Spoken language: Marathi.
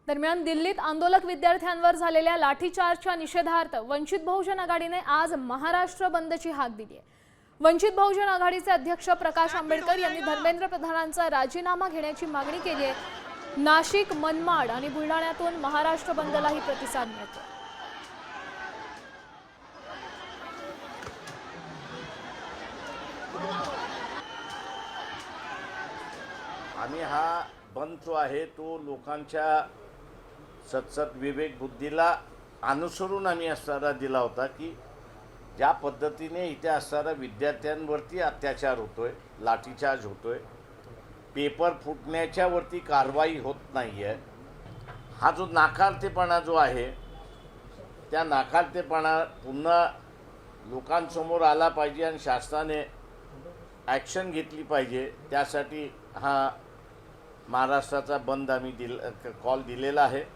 दरम्यान दिल्लीत आंदोलक विद्यार्थ्यांवर झालेल्या लाठीचार्जच्या निषेधार्थ वंचित बहुजन आघाडीने आज महाराष्ट्र बंदची हाक दिली आहे। वंचित बहुजन आघाडीचे अध्यक्ष प्रकाश आंबेडकर यांनी धर्मेंद्र प्रधानांचा राजीनामा घेण्याची मागणी केली आहे। नाशिक, मनमाड आणि बुलढाण्यातून महाराष्ट्र बंदलाही प्रतिसाद मिळतो। आम्ही हा बंद जो आहे तो लोकांच्या सतसत विवेक बुद्धीला अनुसरून आम्ही असणारा दिला होता की ज्या पद्धतीने इथे असणाऱ्या विद्यार्थ्यांवरती अत्याचार होतोय, लाठीचार्ज होतोय, पेपर फुटण्याच्या वरती कारवाई होत नाही आहे, हा जो नाकारतेपणा जो आहे त्या नाकारतेपणा पुन्हा लोकांसमोर आला पाहिजे आणि शासनाने ॲक्शन घेतली पाहिजे। त्यासाठी हा महाराष्ट्राचा बंद आम्ही कॉल दिलेला आहे।